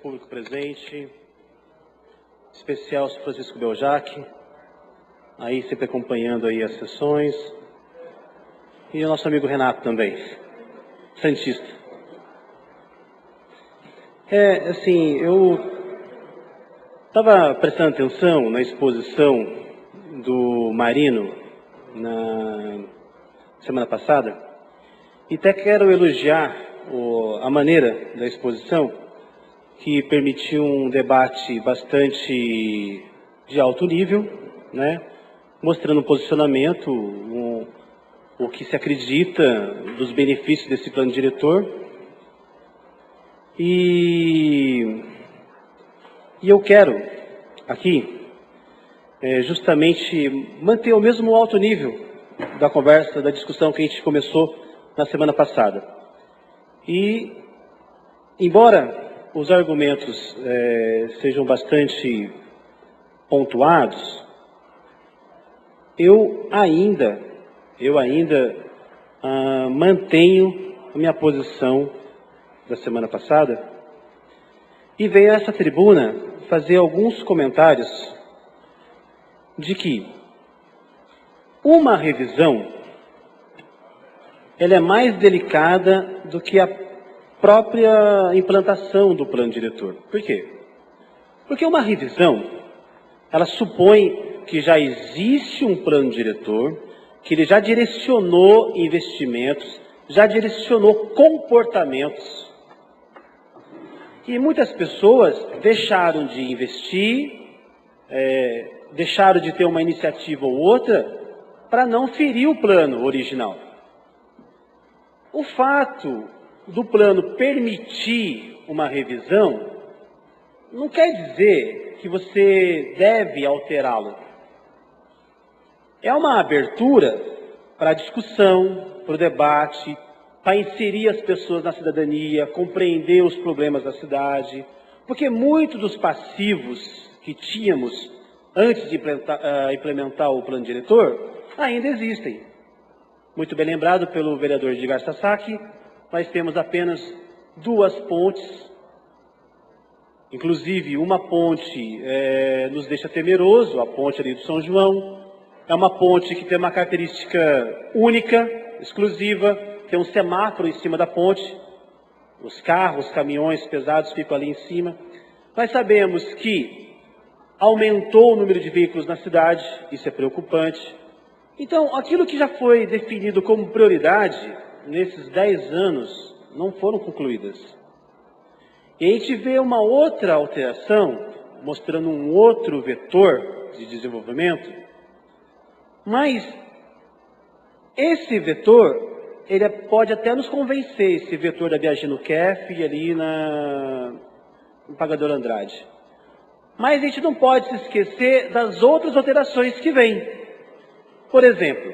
público presente, em especial o Francisco Beljac, aí sempre acompanhando aí as sessões, e o nosso amigo Renato também, santista. Assim, eu estava prestando atenção na exposição do Marino na semana passada, e até quero elogiar a maneira da exposição, que permitiu um debate bastante de alto nível, né? Mostrando um posicionamento, o que se acredita dos benefícios desse plano diretor. E eu quero aqui justamente manter o mesmo alto nível da conversa, da discussão que a gente começou na semana passada. E, embora os argumentos sejam bastante pontuados, eu ainda mantenho a minha posição da semana passada e venho a essa tribuna fazer alguns comentários de que uma revisão ela é mais delicada do que a própria implantação do plano diretor. Por quê? Porque uma revisão, ela supõe que já existe um plano diretor, que ele já direcionou investimentos, já direcionou comportamentos. E muitas pessoas deixaram de investir, deixaram de ter uma iniciativa ou outra para não ferir o plano original. O fato do plano permitir uma revisão não quer dizer que você deve alterá-lo. É uma abertura para a discussão, para o debate, para inserir as pessoas na cidadania, compreender os problemas da cidade, porque muitos dos passivos que tínhamos antes de implementar o plano diretor ainda existem. Muito bem lembrado pelo vereador Edgar Sasaki, nós temos apenas 2 pontes, inclusive uma ponte nos deixa temeroso, a ponte ali do São João. É uma ponte que tem uma característica única, exclusiva, tem um semáforo em cima da ponte, os carros, caminhões pesados ficam ali em cima. Nós sabemos que aumentou o número de veículos na cidade, isso é preocupante. Então, aquilo que já foi definido como prioridade nesses 10 anos não foram concluídas. E a gente vê uma outra alteração, mostrando um outro vetor de desenvolvimento, mas esse vetor, ele pode até nos convencer, esse vetor da Viagem Kef e ali no Pagador Andrade. Mas a gente não pode se esquecer das outras alterações que vêm. Por exemplo,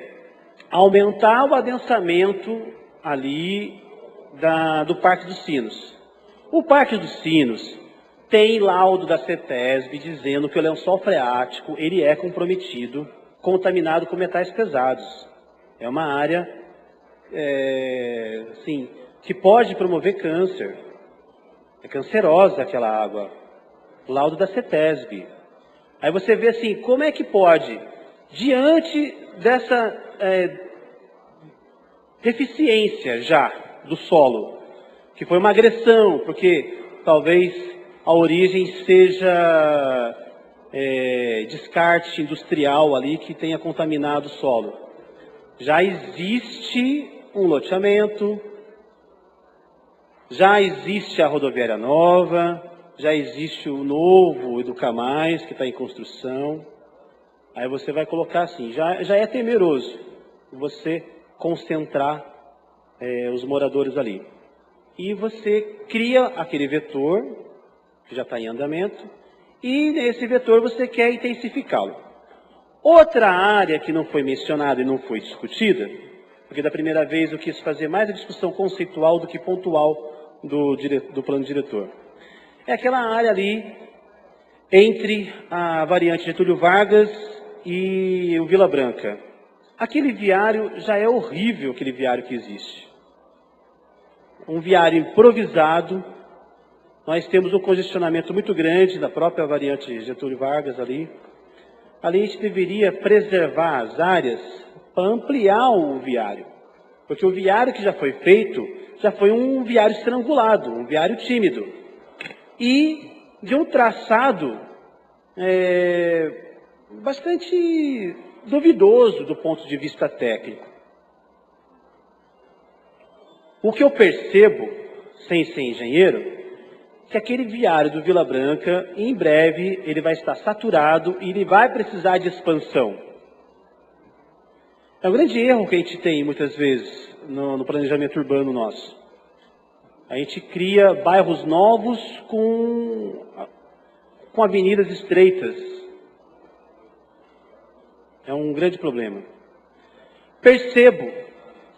aumentar o adensamento ali do Parque dos Sinos. O Parque dos Sinos tem laudo da CETESB dizendo que o lençol freático ele é comprometido, contaminado com metais pesados. É uma área assim, que pode promover câncer. É cancerosa aquela água. Laudo da CETESB. Aí você vê assim, como é que pode, diante dessa deficiência já do solo, que foi uma agressão, porque talvez a origem seja descarte industrial ali que tenha contaminado o solo. Já existe um loteamento, já existe a rodoviária nova, já existe o novo Educamais que está em construção. Aí você vai colocar assim, já é temeroso você concentrar os moradores ali. E você cria aquele vetor, que já está em andamento, e nesse vetor você quer intensificá-lo. Outra área que não foi mencionada e não foi discutida, porque da primeira vez eu quis fazer mais a discussão conceitual do que pontual do plano diretor. É aquela área ali entre a variante Getúlio Vargas e o Vila Branca. Aquele viário já é horrível, aquele viário que existe. Um viário improvisado, nós temos um congestionamento muito grande da própria variante Getúlio Vargas ali. Ali a gente deveria preservar as áreas para ampliar o viário. Porque o viário que já foi feito, já foi um viário estrangulado, um viário tímido. E de um traçado bastante duvidoso do ponto de vista técnico. O que eu percebo, sem ser engenheiro, que aquele viário do Vila Branca, em breve, ele vai estar saturado e ele vai precisar de expansão. É um grande erro que a gente tem, muitas vezes, no planejamento urbano nosso. A gente cria bairros novos com avenidas estreitas. É um grande problema. Percebo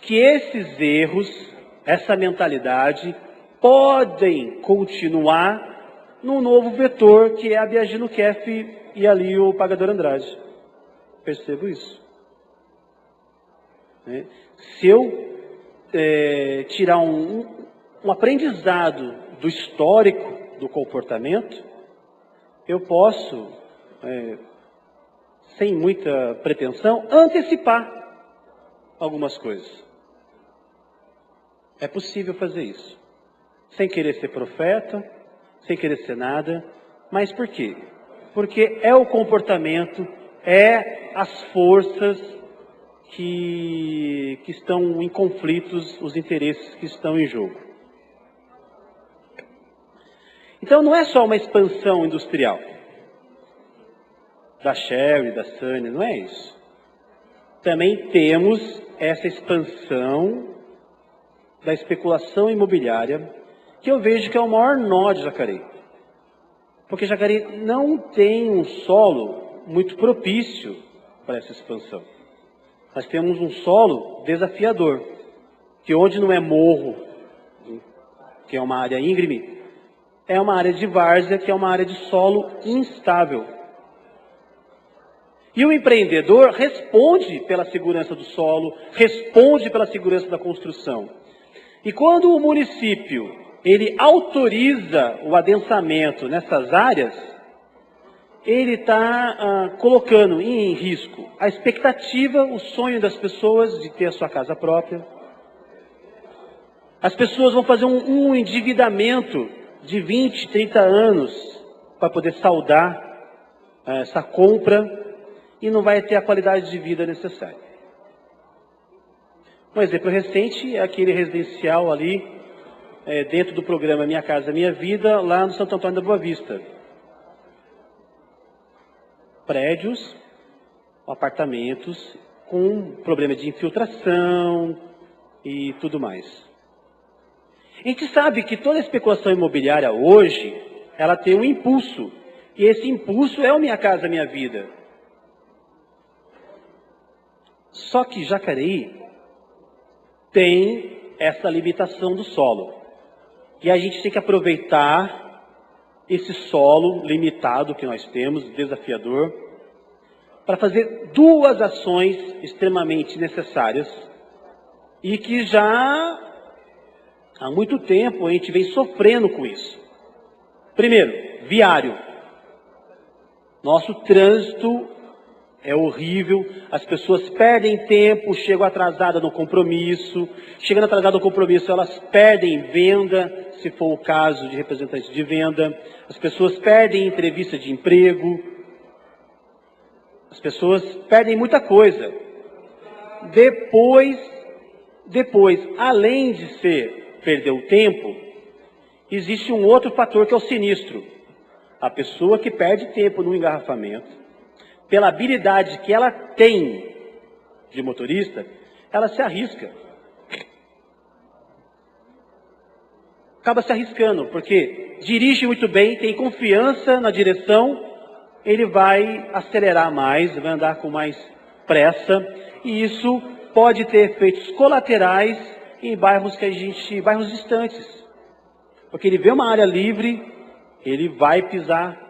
que esses erros, essa mentalidade, podem continuar no novo vetor que é a Biagino Kef e ali o Pagador Andrade. Percebo isso. Se eu tirar um aprendizado do histórico do comportamento, eu posso, sem muita pretensão, antecipar algumas coisas. É possível fazer isso. Sem querer ser profeta, sem querer ser nada. Mas por quê? Porque é o comportamento, é as forças que estão em conflitos, os interesses que estão em jogo. Então não é só uma expansão industrial da Sherry, da Sunny, não é isso. Também temos essa expansão da especulação imobiliária, que eu vejo que é o maior nó de Jacareí. Porque Jacareí não tem um solo muito propício para essa expansão. Nós temos um solo desafiador, que onde não é morro, que é uma área íngreme, é uma área de várzea, que é uma área de solo instável. E o empreendedor responde pela segurança do solo, responde pela segurança da construção. E quando o município ele autoriza o adensamento nessas áreas, ele está colocando em risco a expectativa, o sonho das pessoas de ter a sua casa própria. As pessoas vão fazer um endividamento de 20, 30 anos para poder saldar essa compra e não vai ter a qualidade de vida necessária. Um exemplo recente é aquele residencial ali, dentro do programa Minha Casa Minha Vida, lá no Santo Antônio da Boa Vista. Prédios, apartamentos, com problema de infiltração e tudo mais. A gente sabe que toda a especulação imobiliária hoje, ela tem um impulso. E esse impulso é o Minha Casa Minha Vida. Só que Jacareí tem essa limitação do solo. E a gente tem que aproveitar esse solo limitado que nós temos, desafiador, para fazer duas ações extremamente necessárias e que já há muito tempo a gente vem sofrendo com isso. Primeiro, viário. Nosso trânsito é horrível, as pessoas perdem tempo, chegam atrasadas no compromisso, chegando atrasadas no compromisso elas perdem venda, se for o caso de representantes de venda, as pessoas perdem entrevista de emprego, as pessoas perdem muita coisa. Depois, além de perder o tempo, existe um outro fator que é o sinistro. A pessoa que perde tempo no engarrafamento, pela habilidade que ela tem de motorista, ela se arrisca. Acaba se arriscando, porque dirige muito bem, tem confiança na direção, ele vai acelerar mais, vai andar com mais pressa, e isso pode ter efeitos colaterais em bairros bairros distantes. Porque ele vê uma área livre, ele vai pisar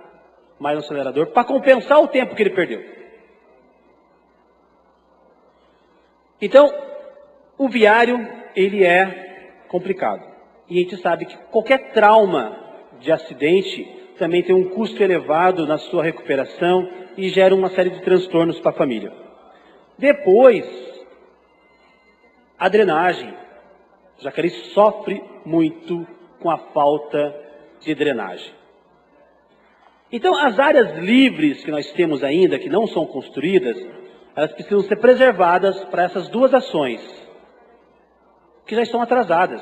mais no acelerador para compensar o tempo que ele perdeu. Então, o viário, ele é complicado. E a gente sabe que qualquer trauma de acidente também tem um custo elevado na sua recuperação e gera uma série de transtornos para a família. Depois, a drenagem, já que ele sofre muito com a falta de drenagem. Então, as áreas livres que nós temos ainda, que não são construídas, elas precisam ser preservadas para essas duas ações, que já estão atrasadas.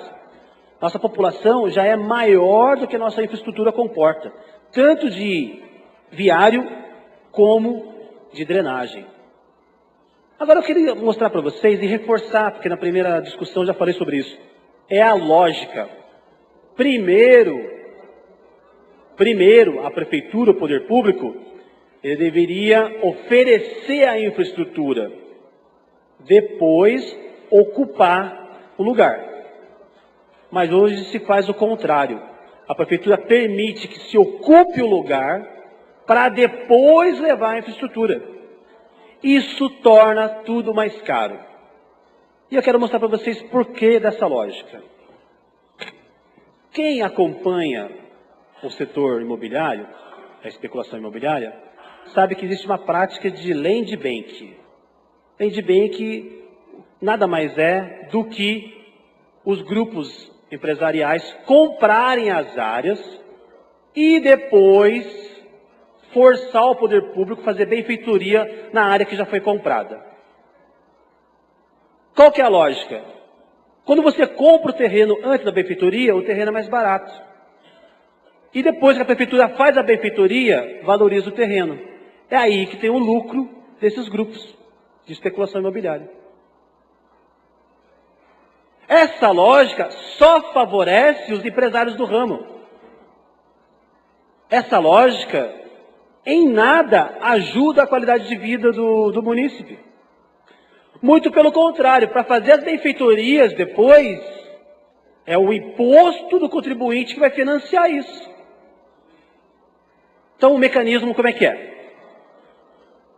Nossa população já é maior do que a nossa infraestrutura comporta, tanto de viário como de drenagem. Agora eu queria mostrar para vocês e reforçar, porque na primeira discussão já falei sobre isso, é a lógica. Primeiro, a prefeitura, o poder público, ele deveria oferecer a infraestrutura, depois ocupar o lugar. Mas hoje se faz o contrário. A prefeitura permite que se ocupe o lugar para depois levar a infraestrutura. Isso torna tudo mais caro. E eu quero mostrar para vocês por que dessa lógica. Quem acompanha o setor imobiliário, a especulação imobiliária, sabe que existe uma prática de land bank. Land bank nada mais é do que os grupos empresariais comprarem as áreas e depois forçar o poder público a fazer benfeitoria na área que já foi comprada. Qual que é a lógica? Quando você compra o terreno antes da benfeitoria, o terreno é mais barato. E depois que a prefeitura faz a benfeitoria, valoriza o terreno. É aí que tem o lucro desses grupos de especulação imobiliária. Essa lógica só favorece os empresários do ramo. Essa lógica, em nada, ajuda a qualidade de vida do munícipe. Muito pelo contrário, para fazer as benfeitorias depois, é o imposto do contribuinte que vai financiar isso. Então o mecanismo como é que é?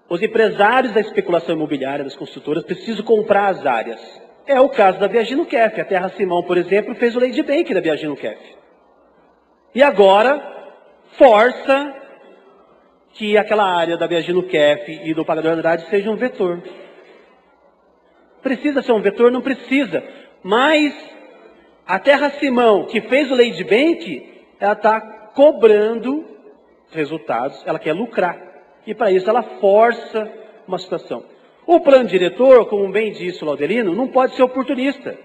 Os empresários da especulação imobiliária, das construtoras, precisam comprar as áreas. É o caso da Viagino Kef. A Terra Simão, por exemplo, fez o land bank da Viagino Kef. E agora força que aquela área da Viagino Kef e do Pagador Andrade seja um vetor. Precisa ser um vetor? Não precisa. Mas a Terra Simão, que fez o land bank, ela está cobrando resultados, ela quer lucrar. E para isso ela força uma situação. O plano diretor, como bem disse o Laudelino, não pode ser oportunista.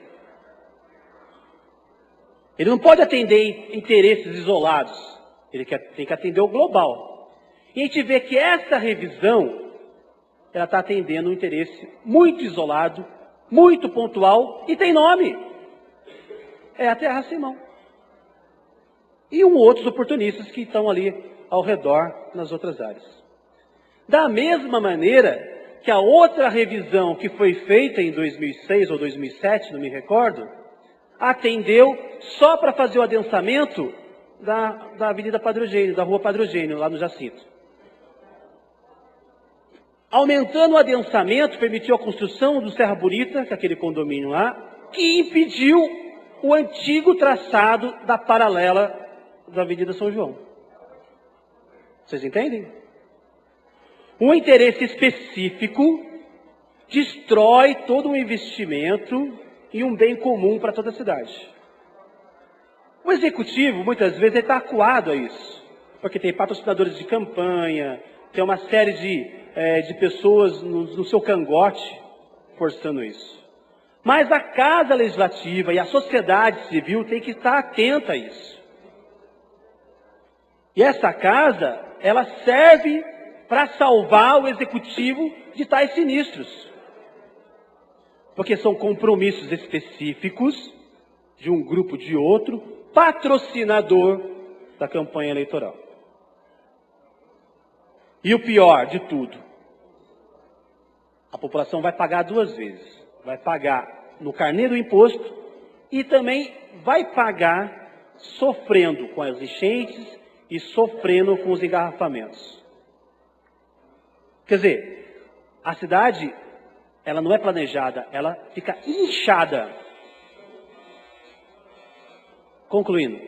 Ele não pode atender interesses isolados. Ele tem que atender o global. E a gente vê que essa revisão, ela está atendendo um interesse muito isolado, muito pontual e tem nome. É a Terra Simão. E outros oportunistas que estão ali ao redor nas outras áreas. Da mesma maneira que a outra revisão que foi feita em 2006 ou 2007, não me recordo, atendeu só para fazer o adensamento da Avenida Padre Eugênio, da Rua Padre Eugênio, lá no Jacinto. Aumentando o adensamento, permitiu a construção do Serra Bonita, que é aquele condomínio lá, que impediu o antigo traçado da paralela da Avenida São João. Vocês entendem? Um interesse específico destrói todo um investimento e um bem comum para toda a cidade. O executivo, muitas vezes, está acuado a isso, porque tem patrocinadores de campanha, tem uma série de pessoas no seu cangote forçando isso. Mas a Casa Legislativa e a sociedade civil tem que estar atenta a isso. E essa casa, ela serve para salvar o executivo de tais sinistros. Porque são compromissos específicos de um grupo de outro, patrocinador da campanha eleitoral. E o pior de tudo, a população vai pagar duas vezes. Vai pagar no carnê do imposto e também vai pagar sofrendo com as enchentes e sofrendo com os engarrafamentos. Quer dizer, a cidade, ela não é planejada, ela fica inchada. Concluindo,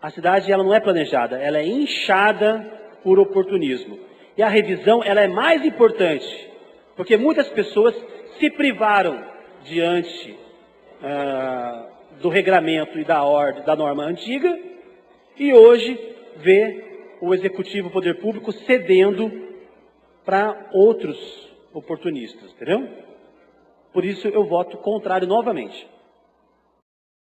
A cidade ela não é planejada, ela é inchada por oportunismo. E a revisão ela é mais importante, porque muitas pessoas se privaram diante do regramento e da ordem, da norma antiga, e hoje vê o executivo, o poder público, cedendo para outros oportunistas, entendeu? Por isso eu voto contrário novamente.